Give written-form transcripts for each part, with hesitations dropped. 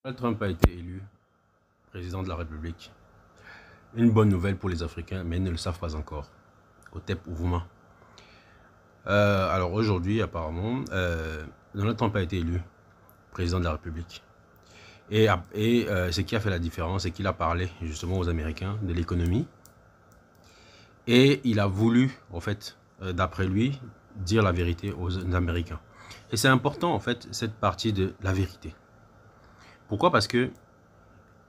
Donald Trump a été élu président de la République. Une bonne nouvelle pour les Africains, mais ils ne le savent pas encore. Otep Ouvouma. Alors aujourd'hui, apparemment, Donald Trump a été élu président de la République. Et ce qui a fait la différence, c'est qu'il a parlé justement aux Américains de l'économie. Et il a voulu, en fait, d'après lui, dire la vérité aux Américains. Et c'est important, en fait, cette partie de la vérité. Pourquoi? Parce que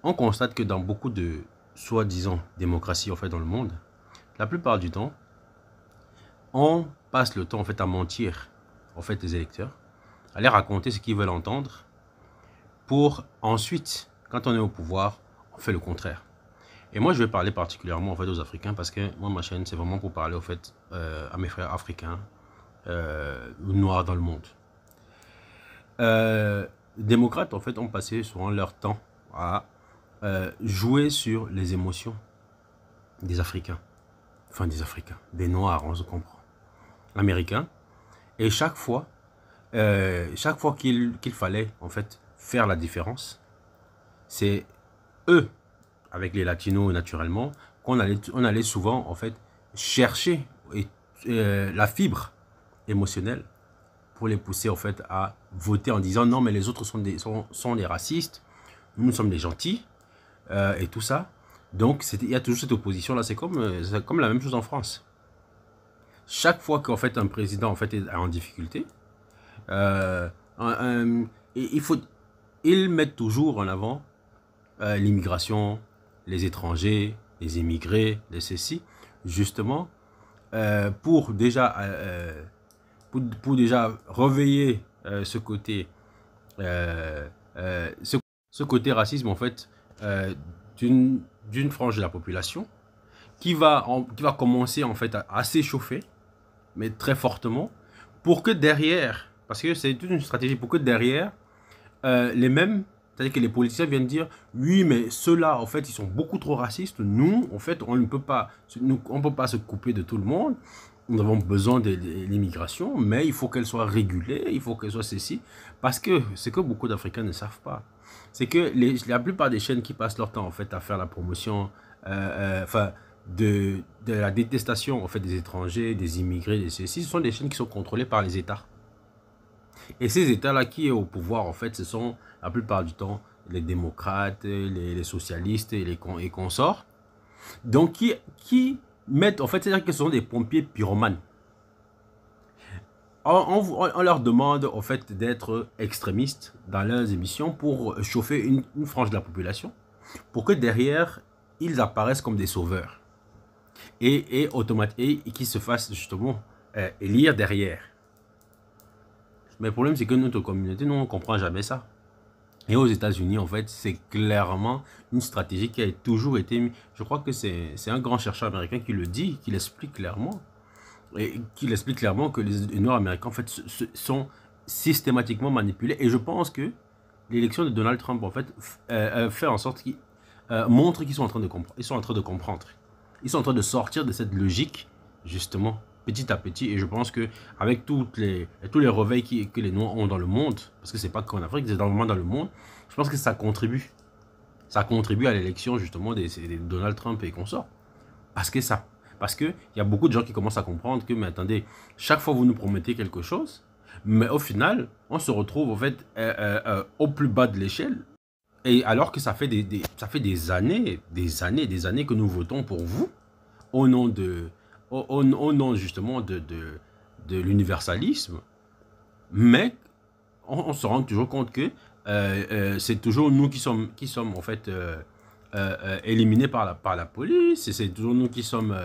on constate que dans beaucoup de soi-disant démocraties en fait dans le monde, la plupart du temps, on passe le temps en fait à mentir en fait les électeurs, à les raconter ce qu'ils veulent entendre, pour ensuite, quand on est au pouvoir, on fait le contraire. Et moi, je vais parler particulièrement en fait aux Africains parce que moi, ma chaîne, c'est vraiment pour parler en fait à mes frères africains noirs dans le monde. Les démocrates en fait ont passé souvent leur temps à jouer sur les émotions des Africains, enfin des Africains, des Noirs, on se comprend, Américains, et chaque fois qu'il fallait en fait faire la différence, c'est eux, avec les Latinos naturellement, on allait souvent en fait chercher la fibre émotionnelle pour les pousser en fait à voter en disant non mais les autres sont des racistes, nous sommes des gentils, et tout ça. Donc il y a toujours cette opposition là, c'est comme la même chose en France. Chaque fois qu'en fait un président en fait est en difficulté, ils mettent toujours en avant l'immigration, les étrangers, les immigrés, les ceci, justement pour déjà réveiller ce côté ce côté racisme en fait d'une frange de la population qui va commencer en fait à s'échauffer, mais très fortement, pour que derrière, parce que c'est toute une stratégie, pour que derrière les mêmes, c'est-à-dire que les politiciens viennent dire oui mais ceux-là en fait ils sont beaucoup trop racistes, nous en fait on ne peut pas se couper de tout le monde, nous avons besoin de l'immigration, mais il faut qu'elle soit régulée, il faut qu'elle soit ceci, parce que ce que beaucoup d'Africains ne savent pas, c'est que la plupart des chaînes qui passent leur temps en fait à faire la promotion de la détestation en fait des étrangers, des immigrés, de ceci, ce sont des chaînes qui sont contrôlées par les États. Et ces États-là qui est au pouvoir, en fait, ce sont la plupart du temps les démocrates, les socialistes et consorts. Donc, qui mettent, en fait, c'est-à-dire que ce sont des pompiers pyromanes. On leur demande, en fait, d'être extrémistes dans leurs émissions pour chauffer une frange de la population, pour que derrière, ils apparaissent comme des sauveurs. Et qui se fassent justement élire derrière. Mais le problème, c'est que notre communauté, nous, on ne comprend jamais ça. Et aux États-Unis, en fait, c'est clairement une stratégie qui a toujours été mise. Je crois que c'est un grand chercheur américain qui le dit, qui l'explique clairement. Et qui explique clairement que les Noirs américains, en fait, sont systématiquement manipulés. Et je pense que l'élection de Donald Trump, en fait, fait en sorte qu'ils montre qu'ils sont en train de comprendre. Ils sont en train de comprendre. Ils sont en train de sortir de cette logique, justement, petit à petit. Et je pense que avec tous les réveils que les Noirs ont dans le monde, parce que c'est pas qu'en Afrique, c'est vraiment dans le monde, je pense que ça contribue. Ça contribue à l'élection, justement, des Donald Trump et consorts. Parce qu'il y a beaucoup de gens qui commencent à comprendre que, mais attendez, chaque fois vous nous promettez quelque chose, mais au final, on se retrouve, en fait, au plus bas de l'échelle. Et alors que ça fait des années que nous votons pour vous, au nom justement de l'universalisme, mais on se rend toujours compte que c'est toujours nous qui sommes en fait éliminés par la police, c'est toujours nous qui sommes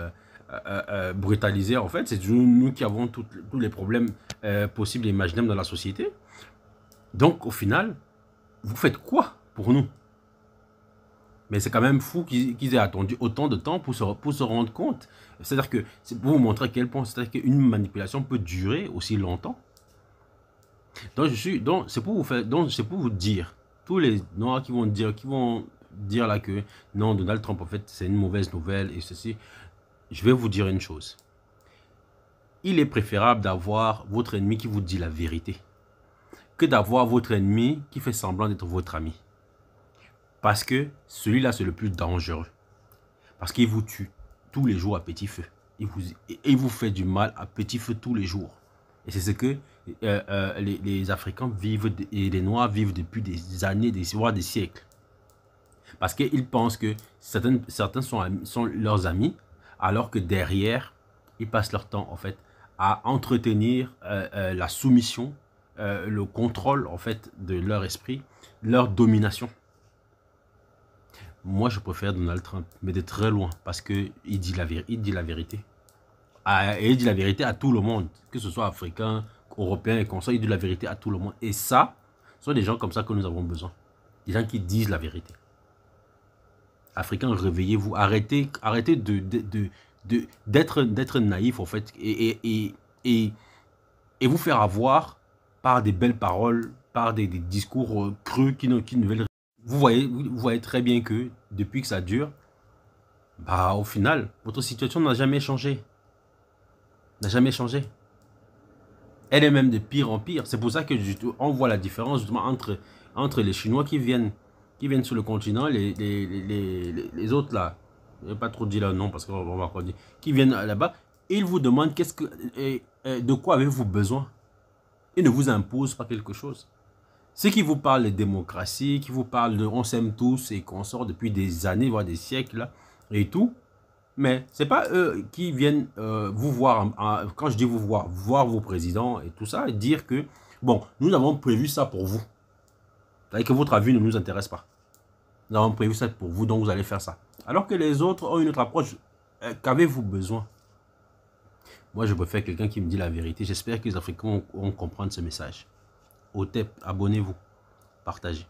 brutalisés en fait, c'est toujours nous qui avons tous les problèmes possibles et imaginables dans la société. Donc au final, vous faites quoi pour nous? Mais c'est quand même fou qu'ils aient attendu autant de temps pour se rendre compte. C'est-à-dire que c'est pour vous montrer à quel point c'est-à-dire qu'une manipulation peut durer aussi longtemps. Donc c'est pour vous dire, tous les Noirs qui vont dire là que non, Donald Trump en fait c'est une mauvaise nouvelle et ceci, je vais vous dire une chose. Il est préférable d'avoir votre ennemi qui vous dit la vérité que d'avoir votre ennemi qui fait semblant d'être votre ami. Parce que celui-là, c'est le plus dangereux. Parce qu'il vous tue tous les jours à petit feu. Il vous fait du mal à petit feu tous les jours. Et c'est ce que les Africains vivent et les Noirs vivent depuis des années, voire des siècles. Parce qu'ils pensent que certains sont leurs amis, alors que derrière, ils passent leur temps en fait à entretenir la soumission, le contrôle en fait de leur esprit, leur domination. Moi, je préfère Donald Trump, mais de très loin, parce qu'il dit la vérité. Et il dit la vérité à tout le monde, que ce soit africain, européen et comme ça, il dit la vérité à tout le monde. Et ça, ce sont des gens comme ça que nous avons besoin. Des gens qui disent la vérité. Africains, réveillez-vous, arrêtez d'être naïf en fait et vous faire avoir par des belles paroles, par des discours creux qui ne veulent. Vous voyez très bien que depuis que ça dure, bah au final, votre situation n'a jamais changé. N'a jamais changé. Elle est même de pire en pire. C'est pour ça que on voit la différence justement entre les Chinois qui viennent sur le continent, les autres là, je ne vais pas trop dire leur nom parce qu'on va encore dire, qui viennent là-bas, ils vous demandent de quoi avez-vous besoin. Ils ne vous imposent pas quelque chose. Ceux qui vous parlent de démocratie, qui vous parlent de on s'aime tous et qu'on sort depuis des années, voire des siècles là, et tout, mais ce n'est pas eux qui viennent vous voir, quand je dis vous voir vos présidents et tout ça, et dire que, bon, nous avons prévu ça pour vous. C'est-à-dire que votre avis ne nous intéresse pas. Nous avons prévu ça pour vous, donc vous allez faire ça. Alors que les autres ont une autre approche. Qu'avez-vous besoin? Moi, je préfère quelqu'un qui me dit la vérité. J'espère que les Africains vont comprendre ce message. Au TEP, abonnez-vous, partagez.